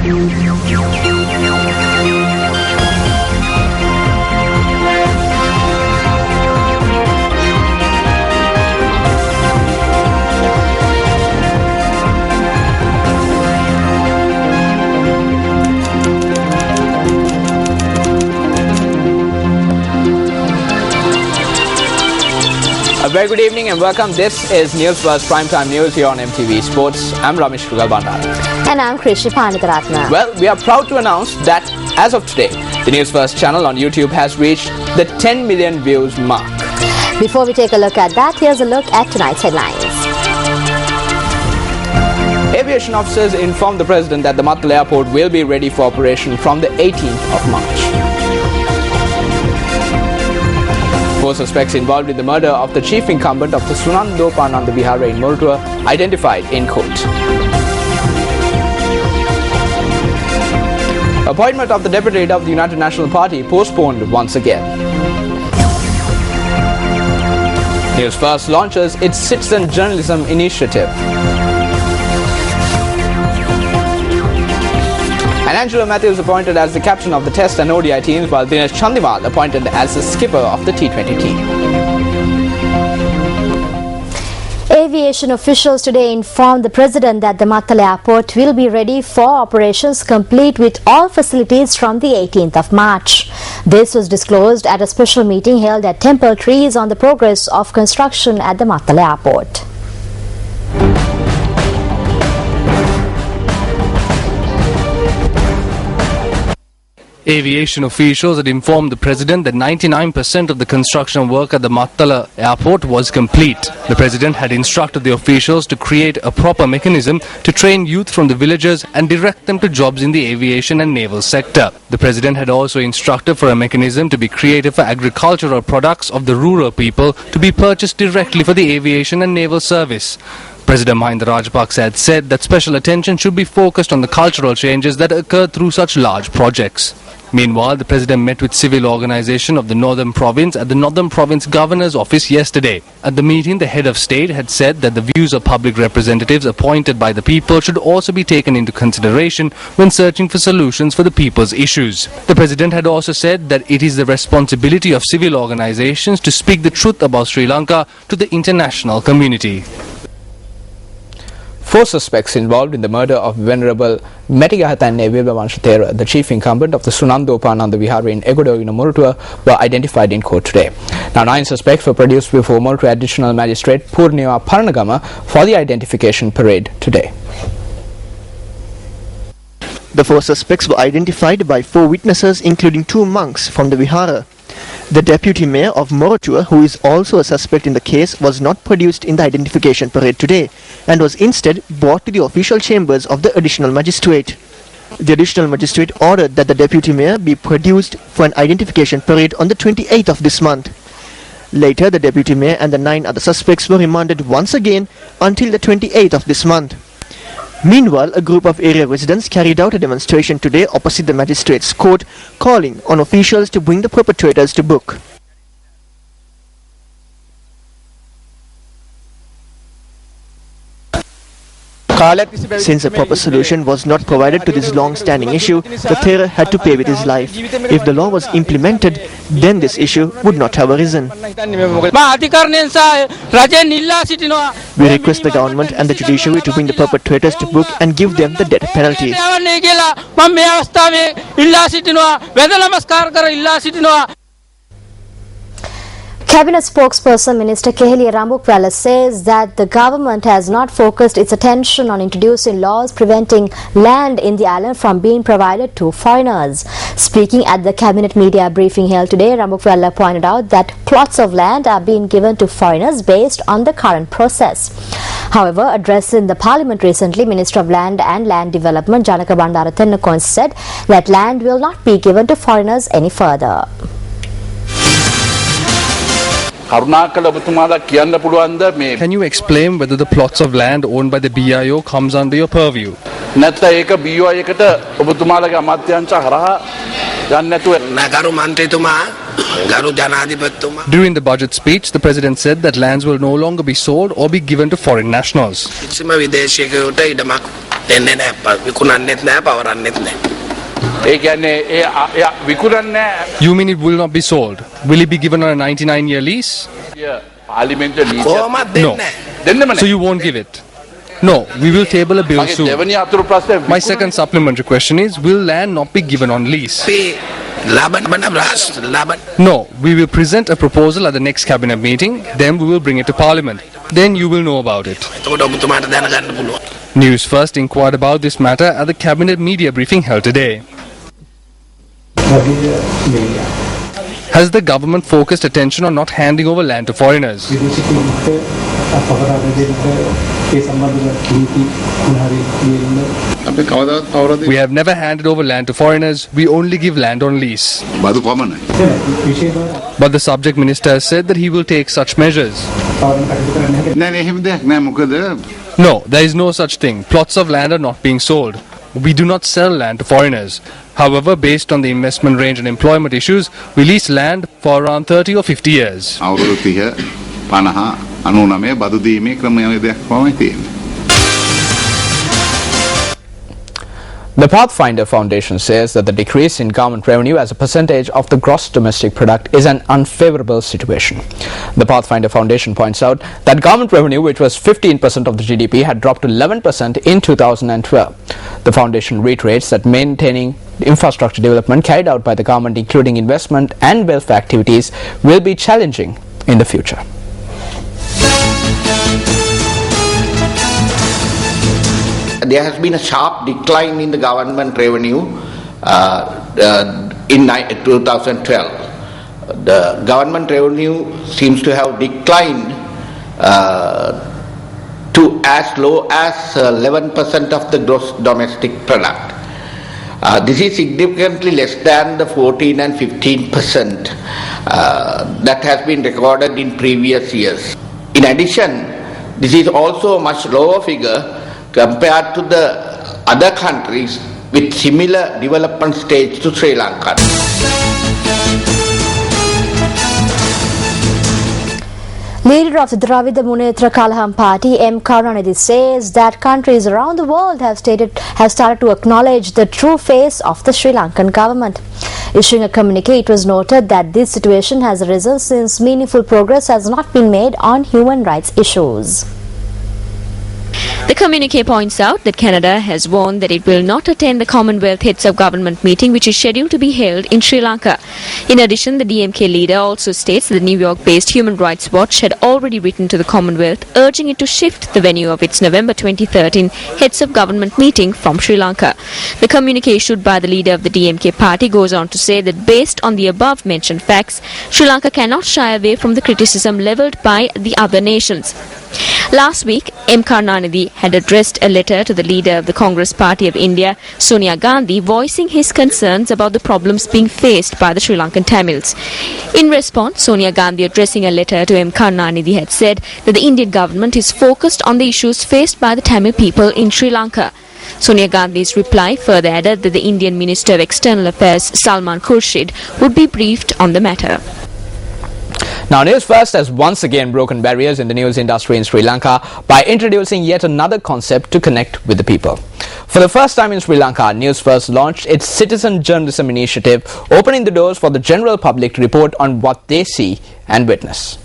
A very good evening and welcome. This is News First Primetime News here on MTV Sports. I'm Ramesh Kugalbandar. And I'm Krishi Panitharatna. Well, we are proud to announce that as of today, the News First channel on YouTube has reached the 10 million views mark. Before we take a look at that, here's a look at tonight's headlines. Aviation officers informed the President that the Mattala Airport will be ready for operation from the 18th of March. 4 suspects involved in the murder of the chief incumbent of the Sunandopananda Vihara in Moratuwa identified in court. Appointment of the deputy leader of the United National Party postponed once again. News First launches its citizen journalism initiative. And Angelo Matthews appointed as the captain of the Test and ODI teams, while Dinesh Chandimal appointed as the skipper of the T20 team. Aviation officials today informed the President that the Mattala Airport will be ready for operations complete with all facilities from the 18th of March. This was disclosed at a special meeting held at Temple Trees on the progress of construction at the Mattala Airport. Aviation officials had informed the President that 99% of the construction work at the Mattala Airport was complete. The President had instructed the officials to create a proper mechanism to train youth from the villages and direct them to jobs in the aviation and naval sector. The President had also instructed for a mechanism to be created for agricultural products of the rural people to be purchased directly for the aviation and naval service. President Mahinda Rajapaksa had said that special attention should be focused on the cultural changes that occurred through such large projects. Meanwhile, the President met with civil organisation of the Northern Province at the Northern Province Governor's office yesterday. At the meeting, the head of state had said that the views of public representatives appointed by the people should also be taken into consideration when searching for solutions for the people's issues. The President had also said that it is the responsibility of civil organisations to speak the truth about Sri Lanka to the international community. 4 suspects involved in the murder of Venerable Metigahatanne Vibhavanshthera, the chief incumbent of the Sunandopananda Vihara in Egodovina, Moratuwa, were identified in court today. Now 9 suspects were produced before Moratuwa Additional Magistrate Purnima Paranagama for the identification parade today. The 4 suspects were identified by 4 witnesses, including 2 monks from the Vihara. The deputy mayor of Moratuwa, who is also a suspect in the case, was not produced in the identification parade today and was instead brought to the official chambers of the additional magistrate. The additional magistrate ordered that the deputy mayor be produced for an identification parade on the 28th of this month. Later, the deputy mayor and the 9 other suspects were remanded once again until the 28th of this month. Meanwhile, a group of area residents carried out a demonstration today opposite the magistrate's court, calling on officials to bring the perpetrators to book. Since a proper solution was not provided to this long-standing issue, the Thera had to pay with his life. If the law was implemented, then this issue would not have arisen. We request the government and the judiciary to bring the perpetrators to book and give them the death penalty. Cabinet spokesperson Minister Keheliya Rambukwala says that the government has not focused its attention on introducing laws preventing land in the island from being provided to foreigners. Speaking at the cabinet media briefing held today, Rambukwala pointed out that plots of land are being given to foreigners based on the current process. However, addressing the parliament recently, Minister of Land and Land Development Janaka Bandara Tennakon said that land will not be given to foreigners any further. Can you explain whether the plots of land owned by the BIO comes under your purview? During the budget speech, the President said that lands will no longer be sold or be given to foreign nationals. දෙන්නේ නැහැ. විකුණන්නෙත් නැහැ, පවරන්නෙත් නැහැ. ඒ කියන්නේ ඒ විකුණන්නේ නැහැ. You mean it will not be sold? Will it be given on a 99-year lease? පාර්ලිමේන්තුවේ නීතියක් කොහොමද No. දෙන්නේ නැහැ. දෙන්නෙම නැහැ. So you won't give it? No, we will table a bill මගේ soon. දෙවෙනි අතුරු ප්‍රශ්නේ My second supplementary question is, will land not be given on lease? No, we will present a proposal at the next cabinet meeting, then we will bring it to parliament. Then you will know about it. News First inquired about this matter at the cabinet media briefing held today. Has the government focused attention on not handing over land to foreigners? We have never handed over land to foreigners. We only give land on lease. But the subject minister has said that he will take such measures. No, there is no such thing. Plots of land are not being sold. We do not sell land to foreigners. However, based on the investment range and employment issues, we lease land for around 30 or 50 years. The Pathfinder Foundation says that the decrease in government revenue as a percentage of the gross domestic product is an unfavorable situation. The Pathfinder Foundation points out that government revenue, which was 15% of the GDP, had dropped to 11% in 2012. The foundation reiterates that maintaining infrastructure development carried out by the government, including investment and welfare activities, will be challenging in the future. There has been a sharp decline in the government revenue in 2012. The government revenue seems to have declined to as low as 11% of the gross domestic product. This is significantly less than the 14 and 15% that has been recorded in previous years. In addition, this is also a much lower figure compared to the other countries with similar development stage to Sri Lanka. Leader of the Dravida Munnetra Kalaham Party, M. Karunanidhi, says that countries around the world have started to acknowledge the true face of the Sri Lankan government. Issuing a communique, it was noted that this situation has arisen since meaningful progress has not been made on human rights issues. The communique points out that Canada has warned that it will not attend the Commonwealth Heads of Government meeting, which is scheduled to be held in Sri Lanka. In addition, the DMK leader also states that the New York-based Human Rights Watch had already written to the Commonwealth urging it to shift the venue of its November 2013 Heads of Government meeting from Sri Lanka. The communique issued by the leader of the DMK party goes on to say that based on the above-mentioned facts, Sri Lanka cannot shy away from the criticism levelled by the other nations. Last week, M. Karunanidhi had addressed a letter to the leader of the Congress Party of India, Sonia Gandhi, voicing his concerns about the problems being faced by the Sri Lankan Tamils. In response, Sonia Gandhi, addressing a letter to M. Karunanidhi, had said that the Indian government is focused on the issues faced by the Tamil people in Sri Lanka. Sonia Gandhi's reply further added that the Indian Minister of External Affairs, Salman Khurshid, would be briefed on the matter. Now, News First has once again broken barriers in the news industry in Sri Lanka by introducing yet another concept to connect with the people. For the first time in Sri Lanka, News First launched its citizen journalism initiative, opening the doors for the general public to report on what they see and witness.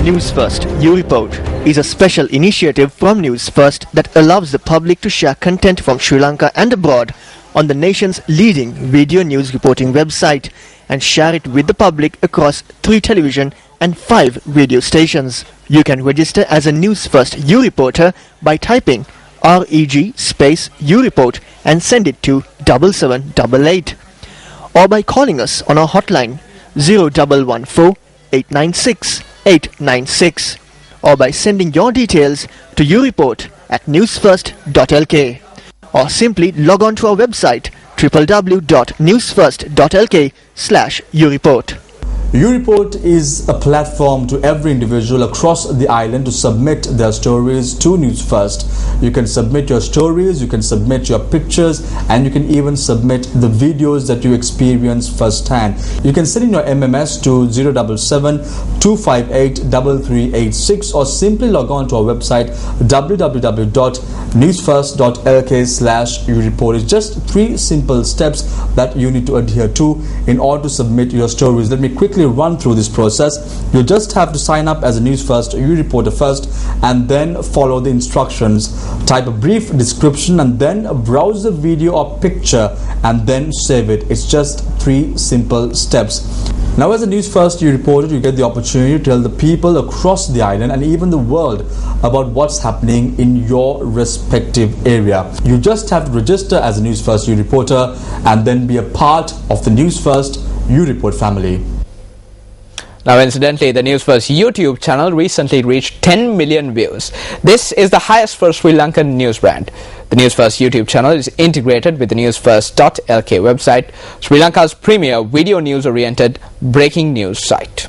News First, You Report is a special initiative from News First that allows the public to share content from Sri Lanka and abroad on the nation's leading video news reporting website and share it with the public across 3 television and 5 radio stations. You can register as a News First You Reporter by typing REG space U Report and send it to 7788, or by calling us on our hotline 0114 896 896, or by sending your details to ureport@newsfirst.lk, or simply log on to our website www.newsfirst.lk/ureport. U-Report is a platform to every individual across the island to submit their stories to News First. You can submit your stories, you can submit your pictures, and you can even submit the videos that you experience firsthand. You can send in your MMS to 077-258-3386 or simply log on to our website www.newsfirst.lk/U-Report. It's just 3 simple steps that you need to adhere to in order to submit your stories. Let me quickly run through this process. You just have to sign up as a News First U-Reporter first and then follow the instructions. Type a brief description and then browse the video or picture and then save it. It's just 3 simple steps. Now, as a News First U-Reporter, you get the opportunity to tell the people across the island and even the world about what's happening in your respective area. You just have to register as a News First U-Reporter and then be a part of the News First U-Report family. Now, incidentally, the News First YouTube channel recently reached 10 million views. This is the highest for Sri Lankan news brand. The News First YouTube channel is integrated with the newsfirst.lk website, Sri Lanka's premier video news-oriented breaking news site.